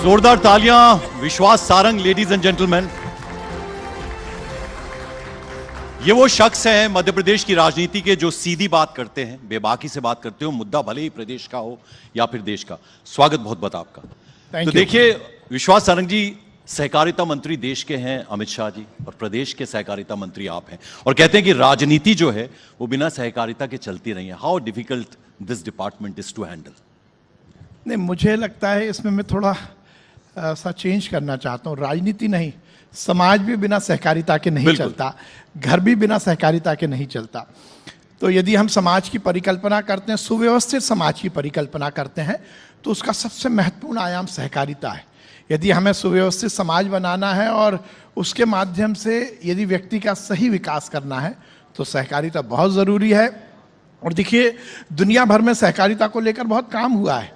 जोरदार तालियां विश्वास सारंग। लेडीज एंड जेंटलमैन, ये वो शख्स हैं मध्य प्रदेश की राजनीति के जो सीधी बात करते हैं, बेबाकी से बात करते हो, मुद्दा भले ही प्रदेश का हो या फिर देश का। स्वागत बहुत बहुत आपका। तो देखिए विश्वास सारंग जी, सहकारिता मंत्री देश के हैं अमित शाह जी, और प्रदेश के सहकारिता मंत्री आप हैं, और कहते हैं कि राजनीति जो है वो बिना सहकारिता के चलती रही है। How difficult this department is to handle? नहीं, मुझे लगता है इसमें मैं थोड़ा सा चेंज करना चाहता हूँ। राजनीति नहीं, समाज भी बिना सहकारिता के नहीं चलता, घर भी बिना सहकारिता के नहीं चलता। तो यदि हम समाज की परिकल्पना करते हैं, सुव्यवस्थित समाज की परिकल्पना करते हैं, तो उसका सबसे महत्वपूर्ण आयाम सहकारिता है। यदि हमें सुव्यवस्थित समाज बनाना है और उसके माध्यम से यदि व्यक्ति का सही विकास करना है, तो सहकारिता बहुत ज़रूरी है। और देखिए, दुनिया भर में सहकारिता को लेकर बहुत काम हुआ है,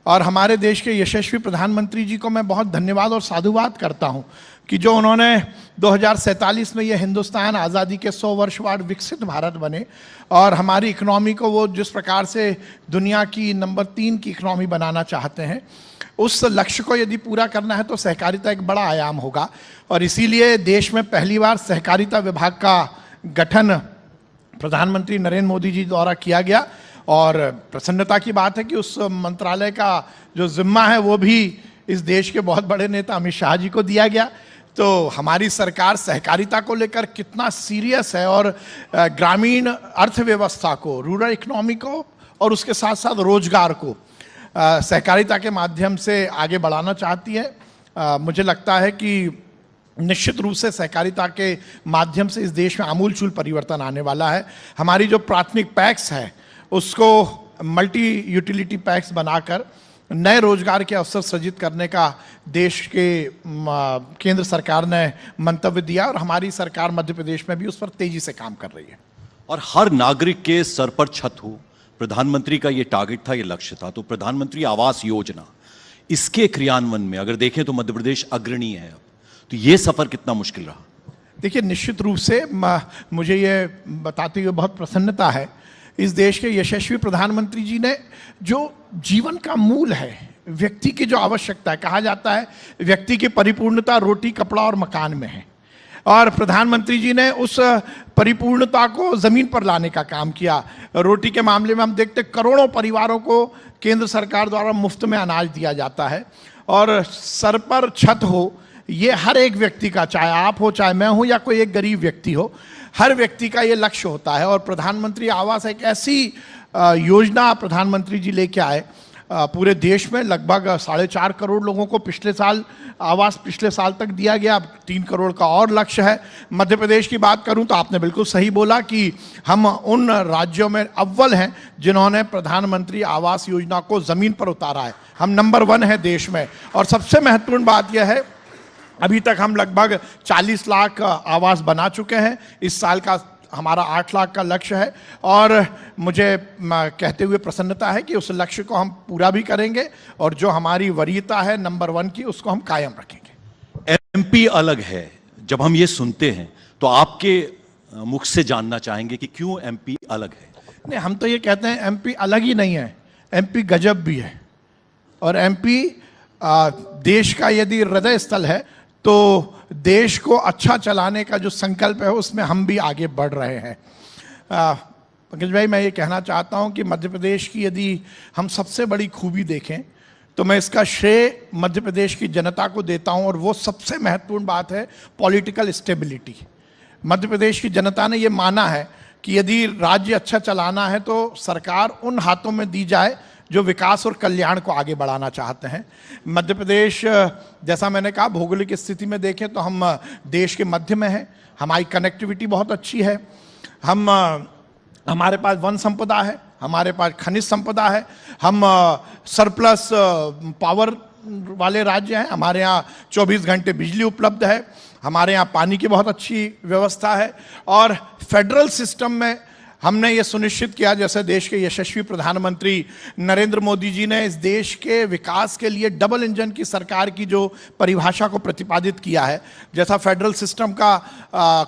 और हमारे देश के यशस्वी प्रधानमंत्री जी को मैं बहुत धन्यवाद और साधुवाद करता हूं कि जो उन्होंने 2047 में ये हिंदुस्तान आज़ादी के 100 वर्ष बाद विकसित भारत बने, और हमारी इकोनॉमी को वो जिस प्रकार से दुनिया की नंबर 3 की इकोनॉमी बनाना चाहते हैं, उस लक्ष्य को यदि पूरा करना है तो सहकारिता एक बड़ा आयाम होगा। और इसीलिए देश में पहली बार सहकारिता विभाग का गठन प्रधानमंत्री नरेंद्र मोदी जी द्वारा किया गया, और प्रसन्नता की बात है कि उस मंत्रालय का जो जिम्मा है वो भी इस देश के बहुत बड़े नेता अमित शाह जी को दिया गया। तो हमारी सरकार सहकारिता को लेकर कितना सीरियस है, और ग्रामीण अर्थव्यवस्था को, रूरल इकोनॉमी को, और उसके साथ साथ रोजगार को सहकारिता के माध्यम से आगे बढ़ाना चाहती है। मुझे लगता है कि निश्चित रूप से सहकारिता के माध्यम से इस देश में आमूलचूल परिवर्तन आने वाला है। हमारी जो प्राथमिक पैक्स है उसको मल्टी यूटिलिटी पैक्स बनाकर नए रोजगार के अवसर सृजित करने का देश के केंद्र सरकार ने मंतव्य दिया, और हमारी सरकार मध्य प्रदेश में भी उस पर तेजी से काम कर रही है। और हर नागरिक के सर पर छत हो, प्रधानमंत्री का ये टारगेट था, ये लक्ष्य था। तो प्रधानमंत्री आवास योजना, इसके क्रियान्वयन में अगर देखें तो मध्य प्रदेश अग्रणी है। अब तो ये सफर कितना मुश्किल रहा? देखिए, निश्चित रूप से मुझे ये बताते हुए बहुत प्रसन्नता है, इस देश के यशस्वी प्रधानमंत्री जी ने जो जीवन का मूल है, व्यक्ति की जो आवश्यकता है, कहा जाता है व्यक्ति की परिपूर्णता रोटी, कपड़ा और मकान में है, और प्रधानमंत्री जी ने उस परिपूर्णता को जमीन पर लाने का काम किया। रोटी के मामले में हम देखते करोड़ों परिवारों को केंद्र सरकार द्वारा मुफ्त में अनाज दिया जाता है, और सर पर छत हो, ये हर एक व्यक्ति का, चाहे आप हो, चाहे मैं हूं, या कोई एक गरीब व्यक्ति हो, हर व्यक्ति का ये लक्ष्य होता है। और प्रधानमंत्री आवास एक ऐसी योजना प्रधानमंत्री जी लेके आए। पूरे देश में लगभग 4.5 करोड़ लोगों को पिछले साल आवास पिछले साल तक दिया गया। अब 3 करोड़ का और लक्ष्य है। मध्य प्रदेश की बात करूं तो आपने बिल्कुल सही बोला कि हम उन राज्यों में अव्वल हैं जिन्होंने प्रधानमंत्री आवास योजना को ज़मीन पर उतारा है। हम नंबर 1 है देश में। और सबसे महत्वपूर्ण बात यह है, अभी तक हम लगभग 40 लाख आवास बना चुके हैं। इस साल का हमारा 8 लाख का लक्ष्य है, और मुझे कहते हुए प्रसन्नता है कि उस लक्ष्य को हम पूरा भी करेंगे, और जो हमारी वरीयता है नंबर 1 की, उसको हम कायम रखेंगे। एमपी अलग है, जब हम ये सुनते हैं तो आपके मुख से जानना चाहेंगे कि क्यों एमपी अलग है? नहीं, हम तो ये कहते हैं एमपी अलग ही नहीं है, एमपी गजब भी है। और एमपी देश का यदि हृदय स्थल है, तो देश को अच्छा चलाने का जो संकल्प है उसमें हम भी आगे बढ़ रहे हैं। पंकज भाई, मैं ये कहना चाहता हूँ कि मध्य प्रदेश की यदि हम सबसे बड़ी खूबी देखें तो मैं इसका श्रेय मध्य प्रदेश की जनता को देता हूँ, और वो सबसे महत्वपूर्ण बात है पॉलिटिकल स्टेबिलिटी। मध्य प्रदेश की जनता ने ये माना है कि यदि राज्य अच्छा चलाना है तो सरकार उन हाथों में दी जाए जो विकास और कल्याण को आगे बढ़ाना चाहते हैं। मध्य प्रदेश, जैसा मैंने कहा, भौगोलिक स्थिति में देखें तो हम देश के मध्य में हैं। हमारी कनेक्टिविटी बहुत अच्छी है। हमारे पास वन संपदा है, हमारे पास खनिज संपदा है, हम सरप्लस पावर वाले राज्य हैं। हमारे यहाँ 24 घंटे बिजली उपलब्ध है, हमारे यहाँ पानी की बहुत अच्छी व्यवस्था है, और फेडरल सिस्टम में हमने ये सुनिश्चित किया, जैसे देश के यशस्वी प्रधानमंत्री नरेंद्र मोदी जी ने इस देश के विकास के लिए डबल इंजन की सरकार की जो परिभाषा को प्रतिपादित किया है, जैसा फेडरल सिस्टम का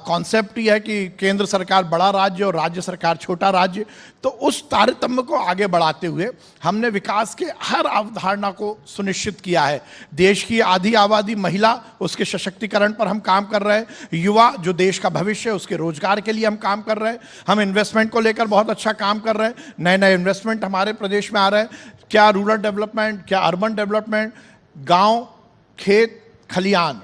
कॉन्सेप्ट ही है कि केंद्र सरकार बड़ा राज्य और राज्य सरकार छोटा राज्य, तो उस तारतम्य को आगे बढ़ाते हुए हमने विकास के हर अवधारणा को सुनिश्चित किया है। देश की आधी आबादी महिला, उसके सशक्तिकरण पर हम काम कर रहे हैं। युवा जो देश का भविष्य है, उसके रोजगार के लिए हम काम कर रहे हैं। हम इन्वेस्टमेंट को लेकर बहुत अच्छा काम कर रहे हैं। नए नए इन्वेस्टमेंट हमारे प्रदेश में आ रहे हैं, क्या रूरल डेवलपमेंट, क्या अर्बन डेवलपमेंट, गांव, खेत खलियान,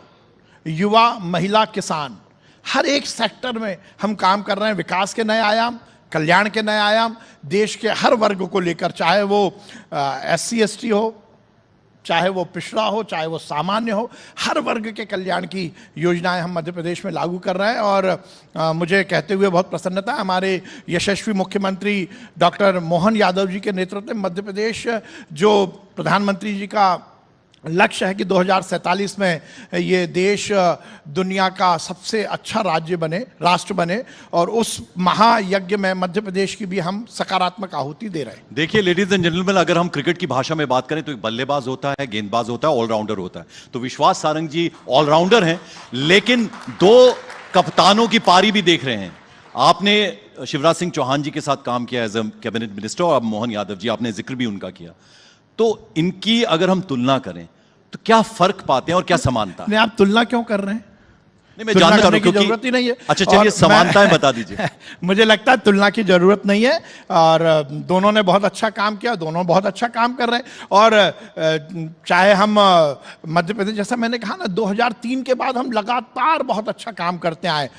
युवा, महिला, किसान, हर एक सेक्टर में हम काम कर रहे हैं। विकास के नए आयाम, कल्याण के नए आयाम, देश के हर वर्ग को लेकर, चाहे वो SC ST हो, चाहे वो पिछड़ा हो, चाहे वो सामान्य हो, हर वर्ग के कल्याण की योजनाएं हम मध्य प्रदेश में लागू कर रहे हैं। और मुझे कहते हुए बहुत प्रसन्नता है, हमारे यशस्वी मुख्यमंत्री डॉक्टर मोहन यादव जी के नेतृत्व में मध्य प्रदेश, जो प्रधानमंत्री जी का लक्ष्य है कि 2047 में ये देश दुनिया का सबसे अच्छा राज्य बने, राष्ट्र बने, और उस महायज्ञ में मध्य प्रदेश की भी हम सकारात्मक आहुति दे रहे हैं। देखिए लेडीज एंड जेंटलमैन, अगर हम क्रिकेट की भाषा में बात करें तो एक बल्लेबाज होता है, गेंदबाज होता है, ऑलराउंडर होता है। तो विश्वास सारंग जी ऑलराउंडर हैं, लेकिन 2 कप्तानों की पारी भी देख रहे हैं। आपने शिवराज सिंह चौहान जी के साथ काम किया एज ए कैबिनेट मिनिस्टर, और अब मोहन यादव जी, आपने जिक्र भी उनका किया। तो इनकी अगर हम तुलना करें तो क्या फर्क पाते हैं और क्या समानता? नहीं, आप तुलना क्यों कर रहे हैं? नहीं, मैं जानना चाहूं क्योंकि जरूरत ही नहीं है। अच्छा चलिए, समानताएं बता दीजिए। मुझे लगता है तुलना की जरूरत नहीं है, और दोनों ने बहुत अच्छा काम किया, दोनों बहुत अच्छा काम कर रहे हैं। और चाहे हम मध्य प्रदेश, जैसा मैंने कहा ना, 2003 के बाद हम लगातार बहुत अच्छा काम करते आए।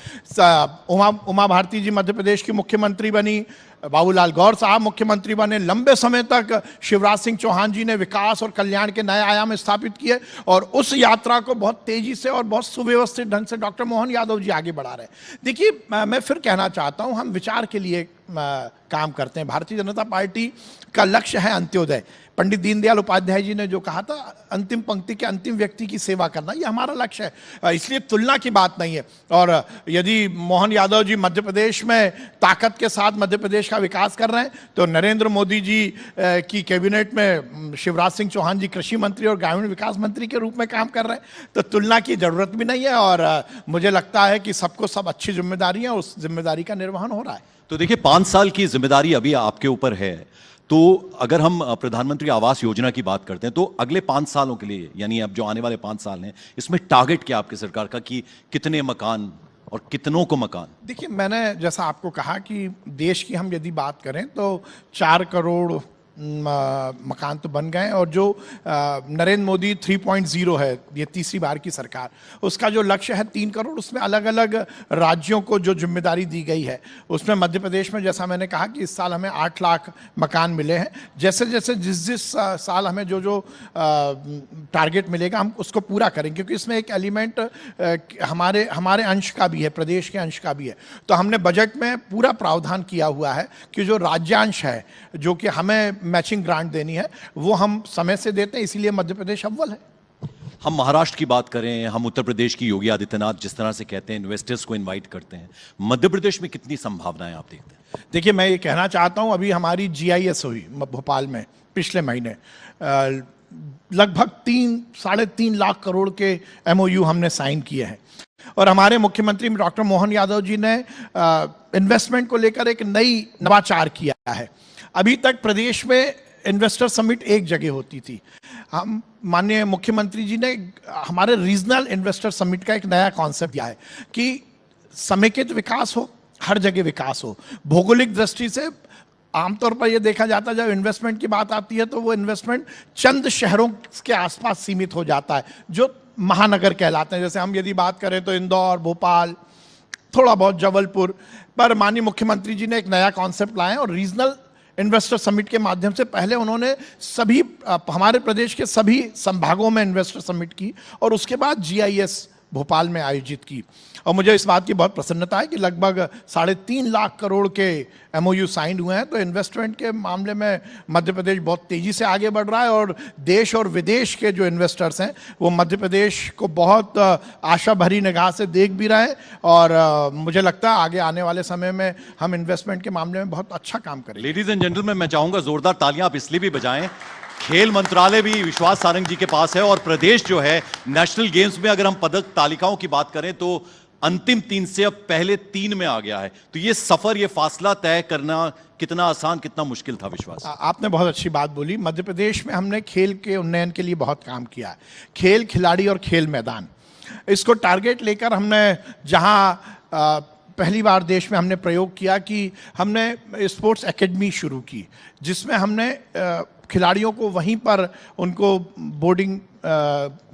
उमा भारती जी मध्य प्रदेश की मुख्यमंत्री बनी, बाबूलाल गौर साहब मुख्यमंत्री बने, लंबे समय तक शिवराज सिंह चौहान जी ने विकास और कल्याण के नए आयाम स्थापित किए, और उस यात्रा को बहुत तेजी से और बहुत सुव्यवस्थित ढंग से डॉक्टर मोहन यादव जी आगे बढ़ा रहे हैं। देखिए, मैं फिर कहना चाहता हूं, हम विचार के लिए काम करते हैं। भारतीय जनता पार्टी का लक्ष्य है अंत्योदय। पंडित दीनदयाल उपाध्याय जी ने जो कहा था, अंतिम पंक्ति के अंतिम व्यक्ति की सेवा करना, ये हमारा लक्ष्य है। इसलिए तुलना की बात नहीं है। और यदि मोहन यादव जी मध्य प्रदेश में ताकत के साथ मध्य प्रदेश का विकास कर रहे हैं, तो नरेंद्र मोदी जी की कैबिनेट में शिवराज सिंह चौहान जी कृषि मंत्री और ग्रामीण विकास मंत्री के रूप में काम कर रहे हैं। तो तुलना की जरूरत भी नहीं है, और मुझे लगता है कि सबको सब अच्छी जिम्मेदारी है, उस जिम्मेदारी का निर्वहन हो रहा है। तो देखिए, 5 साल की जिम्मेदारी अभी आपके ऊपर है। तो अगर हम प्रधानमंत्री आवास योजना की बात करते हैं, तो अगले 5 सालों के लिए, यानी अब जो आने वाले 5 साल हैं, इसमें टारगेट क्या आपकी सरकार का, कि कितने मकान और कितनों को मकान? देखिए, मैंने जैसा आपको कहा कि देश की हम यदि बात करें तो 4 करोड़ मकान तो बन गए, और जो नरेंद्र मोदी 3.0 है, ये तीसरी बार की सरकार, उसका जो लक्ष्य है 3 करोड़, उसमें अलग अलग राज्यों को जो जिम्मेदारी दी गई है, उसमें मध्य प्रदेश में जैसा मैंने कहा कि इस साल हमें 8 लाख मकान मिले हैं। जैसे जैसे जिस साल हमें जो टारगेट मिलेगा, हम उसको पूरा करें, क्योंकि इसमें एक एलिमेंट हमारे अंश का भी है, प्रदेश के अंश का भी है। तो हमने बजट में पूरा प्रावधान किया हुआ है कि जो राज्यांश है, जो कि हमें मैचिंग ग्रांट देनी है, वो हम समय से देते हैं, इसीलिए मध्य प्रदेश अव्वल है। हम महाराष्ट्र की बात करें, हम उत्तर प्रदेश की योगी आदित्यनाथ जिस तरह से कहते हैं, इन्वेस्टर्स को इनवाइट करते हैं, मध्य प्रदेश में कितनी संभावनाएं आप देखते हैं? देखिए, मैं ये कहना चाहता हूं, अभी हमारी GIS हुई भोपाल में पिछले महीने, लगभग 3-3.5 लाख करोड़ के MOU हमने साइन किए हैं, और हमारे मुख्यमंत्री डॉक्टर मोहन यादव जी ने इन्वेस्टमेंट को लेकर एक नई नवाचार किया है। अभी तक प्रदेश में इन्वेस्टर समिट एक जगह होती थी। हम माननीय मुख्यमंत्री जी ने हमारे रीजनल इन्वेस्टर समिट का एक नया कॉन्सेप्ट दिया है कि समेकित विकास हो, हर जगह विकास हो। भौगोलिक दृष्टि से आमतौर पर यह देखा जाता है, जब इन्वेस्टमेंट की बात आती है तो वो इन्वेस्टमेंट चंद शहरों के आसपास सीमित हो जाता है, जो महानगर कहलाते हैं। जैसे हम यदि बात करें तो इंदौर, भोपाल, थोड़ा बहुत जबलपुर। पर माननीय मुख्यमंत्री जी ने एक नया कॉन्सेप्ट लाए, और रीजनल इन्वेस्टर समिट के माध्यम से पहले उन्होंने हमारे प्रदेश के सभी संभागों में इन्वेस्टर समिट की, और उसके बाद GIS भोपाल में आयोजित की। और मुझे इस बात की बहुत प्रसन्नता है कि लगभग 3.5 लाख करोड़ के MOU साइन हुए हैं। तो इन्वेस्टमेंट के मामले में मध्य प्रदेश बहुत तेजी से आगे बढ़ रहा है और देश और विदेश के जो इन्वेस्टर्स हैं वो मध्य प्रदेश को बहुत आशा भरी निगाह से देख भी रहे हैं। और मुझे लगता है आगे आने वाले समय में हम इन्वेस्टमेंट के मामले में बहुत अच्छा काम करेंगे। लेडीज एंड जेंटलमैन, मैं चाहूंगा जोरदार तालियां आप इसलिए भी बजाएं, खेल मंत्रालय भी विश्वास सारंग जी के पास है और प्रदेश जो है नेशनल गेम्स में अगर हम पदक तालिकाओं की बात करें तो अंतिम 3 से अब पहले 3 में आ गया है। तो ये सफर, ये फासला तय करना कितना आसान, कितना मुश्किल था विश्वास? आपने बहुत अच्छी बात बोली। मध्य प्रदेश में हमने खेल के उन्नयन के लिए बहुत काम किया है। खेल खिलाड़ी और खेल मैदान, इसको टारगेट लेकर हमने जहां पहली बार देश में हमने प्रयोग किया कि हमने स्पोर्ट्स एकेडमी शुरू की, जिसमें हमने खिलाड़ियों को वहीं पर उनको बोर्डिंग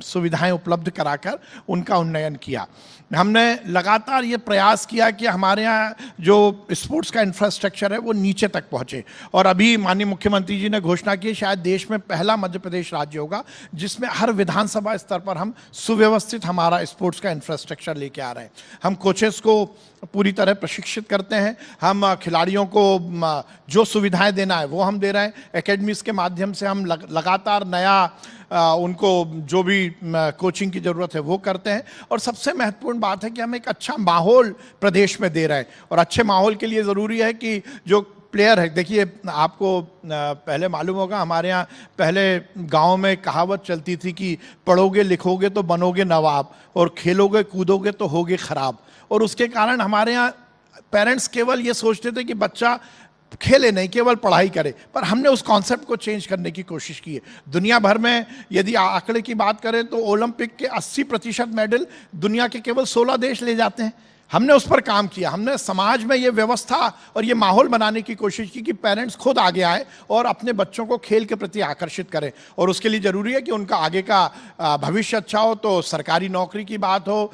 सुविधाएं उपलब्ध कराकर उनका उन्नयन किया। हमने लगातार ये प्रयास किया कि हमारे यहाँ जो स्पोर्ट्स का इंफ्रास्ट्रक्चर है वो नीचे तक पहुँचे। और अभी माननीय मुख्यमंत्री जी ने घोषणा की, शायद देश में पहला मध्य प्रदेश राज्य होगा जिसमें हर विधानसभा स्तर पर हम सुव्यवस्थित हमारा स्पोर्ट्स का इंफ्रास्ट्रक्चर लेके आ रहे हैं। हम कोचेस को पूरी तरह प्रशिक्षित करते हैं, हम खिलाड़ियों को जो सुविधाएं देना है वो हम दे रहे हैं। एकेडमीज के माध्यम से हम लगातार नया उनको जो भी कोचिंग की ज़रूरत है वो करते हैं। और सबसे महत्वपूर्ण बात है कि हम एक अच्छा माहौल प्रदेश में दे रहे हैं। और अच्छे माहौल के लिए ज़रूरी है कि जो प्लेयर है, देखिए आपको पहले मालूम होगा, हमारे यहाँ पहले गांव में कहावत चलती थी कि पढ़ोगे लिखोगे तो बनोगे नवाब और खेलोगे कूदोगे तो होगे खराब। और उसके कारण हमारे यहाँ पेरेंट्स केवल ये सोचते थे कि बच्चा खेले नहीं, केवल पढ़ाई करे। पर हमने उस कॉन्सेप्ट को चेंज करने की कोशिश की है। दुनिया भर में यदि आंकड़े की बात करें तो ओलंपिक के 80% मेडल दुनिया के केवल 16 देश ले जाते हैं। हमने उस पर काम किया। हमने समाज में ये व्यवस्था और ये माहौल बनाने की कोशिश की कि पेरेंट्स खुद आगे आए और अपने बच्चों को खेल के प्रति आकर्षित करें। और उसके लिए ज़रूरी है कि उनका आगे का भविष्य अच्छा हो। तो सरकारी नौकरी की बात हो,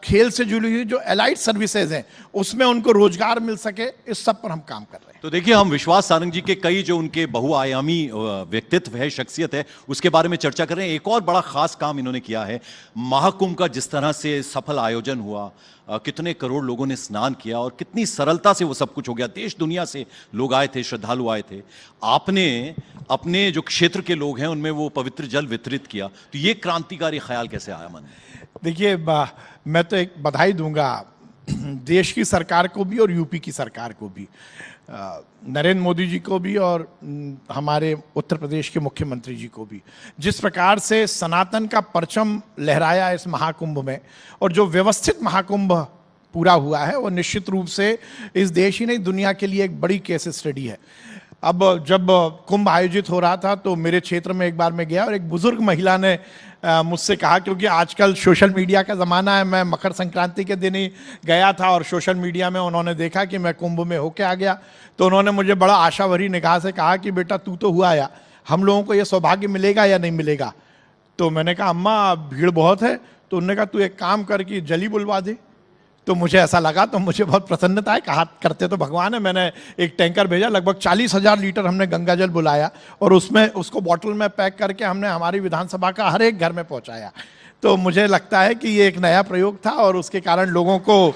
खेल से जुड़ी हुई जो एलाइड सर्विसेज हैं उसमें उनको रोजगार मिल सके, इस सब पर हम काम कर रहे हैं। तो देखिए, हम विश्वास सारंग जी के कई जो उनके बहुआयामी व्यक्तित्व है, शख्सियत है, उसके बारे में चर्चा कर रहे हैं। एक और बड़ा खास काम इन्होंने किया है, महाकुंभ का जिस तरह से सफल आयोजन हुआ, कितने करोड़ लोगों ने स्नान किया और कितनी सरलता से वो सब कुछ हो गया। देश दुनिया से लोग आए थे, श्रद्धालु आए थे। आपने अपने जो क्षेत्र के लोग हैं उनमें वो पवित्र जल वितरित किया। तो ये क्रांतिकारी ख्याल कैसे आया मन में? देखिए, मैं तो एक बधाई दूंगा देश की सरकार को भी और यूपी की सरकार को भी, नरेंद्र मोदी जी को भी और हमारे उत्तर प्रदेश के मुख्यमंत्री जी को भी, जिस प्रकार से सनातन का परचम लहराया इस महाकुंभ में। और जो व्यवस्थित महाकुंभ पूरा हुआ है वो निश्चित रूप से इस देश ही नहीं दुनिया के लिए एक बड़ी केस स्टडी है। अब जब कुंभ आयोजित हो रहा था तो मेरे क्षेत्र में एक बार मैं गया और एक बुजुर्ग महिला ने मुझसे कहा, क्योंकि आजकल सोशल मीडिया का ज़माना है, मैं मकर संक्रांति के दिन ही गया था और सोशल मीडिया में उन्होंने देखा कि मैं कुंभ में होके आ गया। तो उन्होंने मुझे बड़ा आशा भरी निगाह से कहा कि बेटा तू तो हुआ या, हम लोगों को ये सौभाग्य मिलेगा या नहीं मिलेगा? तो मैंने कहा अम्मा भीड़ बहुत है। तो उन्होंने कहा तू एक काम कर कि जली बुलवा दे। तो मुझे ऐसा लगा, तो मुझे बहुत प्रसन्नता है, कहा करते तो भगवान है। मैंने एक टैंकर भेजा, लगभग 40,000 लीटर हमने गंगा जल बुलाया और उसमें उसको बॉटल में पैक करके हमने हमारी विधानसभा का हर एक घर में पहुंचाया। तो मुझे लगता है कि ये एक नया प्रयोग था और उसके कारण लोगों को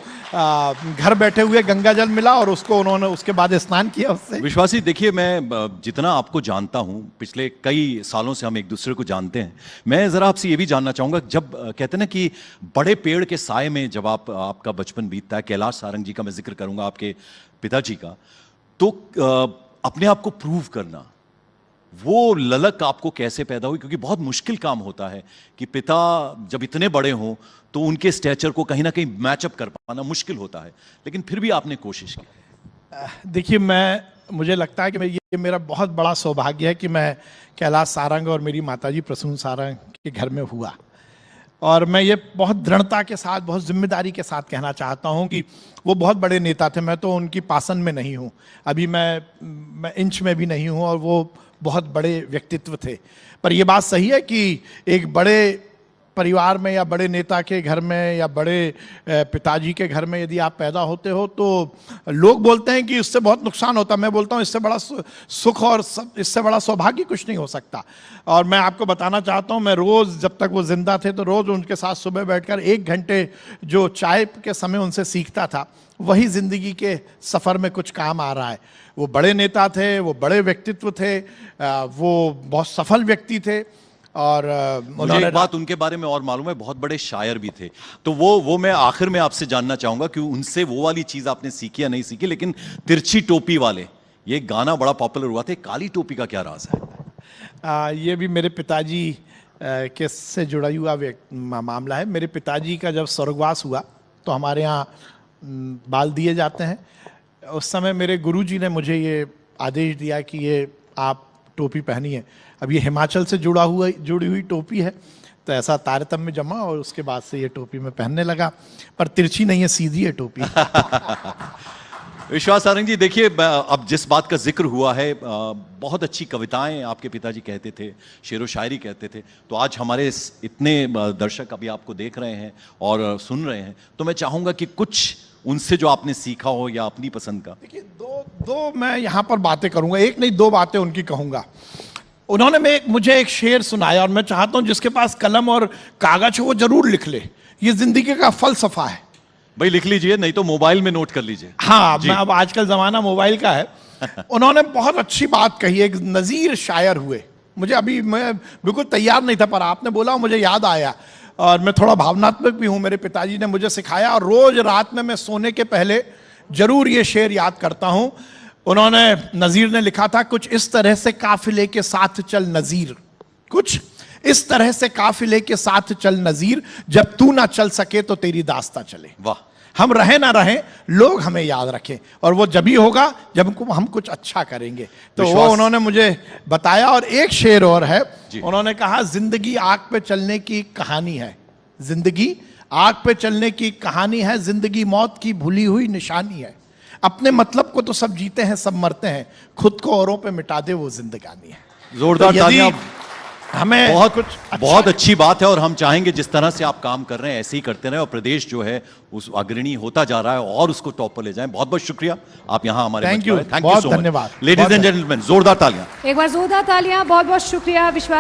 घर बैठे हुए गंगा जल मिला और उसको उन्होंने उसके बाद स्नान किया उससे। विश्वासी, देखिए मैं जितना आपको जानता हूं, पिछले कई सालों से हम एक दूसरे को जानते हैं, मैं जरा आपसे ये भी जानना चाहूंगा, जब कहते हैं ना कि बड़े पेड़ के साए में जब आपका बचपन बीतता है, कैलाश सारंग जी का मैं जिक्र करूंगा, आपके पिताजी का, तो अपने आप को प्रूव करना, वो ललक आपको कैसे पैदा हुई? क्योंकि बहुत मुश्किल काम होता है कि पिता जब इतने बड़े हों तो उनके स्टैचर को कहीं ना कहीं मैचअप कर पाना मुश्किल होता है, लेकिन फिर भी आपने कोशिश की। देखिए, मुझे लगता है कि ये मेरा बहुत बड़ा सौभाग्य है कि मैं कैलाश सारंग और मेरी माताजी प्रसून सारंग के घर में हुआ। और मैं ये बहुत दृढ़ता के साथ, बहुत जिम्मेदारी के साथ कहना चाहता हूँ कि वो बहुत बड़े नेता थे। मैं तो उनकी पासन में नहीं हूँ, अभी मैं इंच में भी नहीं हूँ, और वो बहुत बड़े व्यक्तित्व थे। पर यह बात सही है कि एक बड़े परिवार में या बड़े नेता के घर में या बड़े पिताजी के घर में यदि आप पैदा होते हो तो लोग बोलते हैं कि इससे बहुत नुकसान होता है। मैं बोलता हूँ इससे बड़ा सुख और इससे बड़ा सौभाग्य कुछ नहीं हो सकता। और मैं आपको बताना चाहता हूँ, मैं रोज़ जब तक वो जिंदा थे तो रोज़ उनके साथ सुबह बैठकर 1 घंटे जो चाय के समय उनसे सीखता था, वही जिंदगी के सफ़र में कुछ काम आ रहा है। वो बड़े नेता थे, वो बड़े व्यक्तित्व थे, वो बहुत सफल व्यक्ति थे। और मुझे एक बात उनके बारे में और मालूम है, बहुत बड़े शायर भी थे। तो वो मैं आखिर में आपसे जानना चाहूंगा कि उनसे वो वाली चीज आपने सीखी या नहीं सीखी। लेकिन तिरछी टोपी वाले ये गाना बड़ा पॉपुलर हुआ था, काली टोपी का क्या राज है? ये भी मेरे पिताजी के से जुड़ा हुआ मामला है। मेरे पिताजी का जब स्वर्गवास हुआ तो हमारे यहाँ बाल दिए जाते हैं। उस समय मेरे गुरुजी ने मुझे ये आदेश दिया कि ये आप टोपी पहनी है। अब ये हिमाचल से जुड़ी हुई टोपी है, तो ऐसा तारतम्य जमा और उसके बाद से ये टोपी में पहनने लगा। पर तिरछी नहीं है, सीधी है टोपी। विश्वास सारंग जी, देखिए अब जिस बात का जिक्र हुआ है, बहुत अच्छी कविताएं आपके पिताजी कहते थे, शेरो शायरी कहते थे। तो आज हमारे इतने दर्शक अभी आपको देख रहे हैं और सुन रहे हैं, तो मैं चाहूंगा कि कुछ उनसे जो आपने सीखा हो या अपनी पसंद का। देखिए, दो मैं यहाँ पर बातें करूंगा, एक नहीं 2 बातें उनकी कहूंगा। उन्होंने मुझे एक शेर सुनाया और मैं चाहता हूं जिसके पास कलम और कागज हो वो जरूर लिख ले। ये जिंदगी का फलसफा है। भाई लिख लीजिए, नहीं तो मोबाइल में नोट कर लीजिए। हाँ, मैं अब आजकल जमाना मोबाइल का है। उन्होंने बहुत अच्छी बात कही। एक नजीर शायर हुए, मुझे अभी मैं बिल्कुल तैयार नहीं था पर आपने बोला मुझे याद आया और मैं थोड़ा भावनात्मक भी हूं। मेरे पिताजी ने मुझे सिखाया और रोज रात में मैं सोने के पहले जरूर ये शेर याद करता हूं। उन्होंने, नजीर ने लिखा था, कुछ इस तरह से काफिले के साथ चल नजीर, कुछ इस तरह से काफिले के साथ चल नजीर, जब तू ना चल सके तो तेरी दास्ता चले। वाह। हम रहे ना रहे, लोग हमें याद रखें, और वो जब ही होगा जब हम कुछ अच्छा करेंगे। तो वो उन्होंने मुझे बताया। और एक शेर और है, उन्होंने कहा, जिंदगी आग पे चलने की कहानी है, जिंदगी आग पे चलने की कहानी है, जिंदगी मौत की भूली हुई निशानी है। अपने मतलब को तो सब जीते हैं, सब मरते हैं, खुद को औरों पे मिटा दे वो जिंदगानी है। जोरदार तालियां। हमें बहुत अच्छी बात है और हम चाहेंगे जिस तरह से आप काम कर रहे हैं ऐसे ही करते रहें और प्रदेश जो है उस अग्रणी होता जा रहा है और उसको टॉप पर ले जाएं। बहुत बहुत शुक्रिया, आप यहाँ हमारे thank you so much. Ladies and gentleman, जोरदार तालियां। एक बार जोरदार तालियां। बहुत बहुत शुक्रिया विश्वास।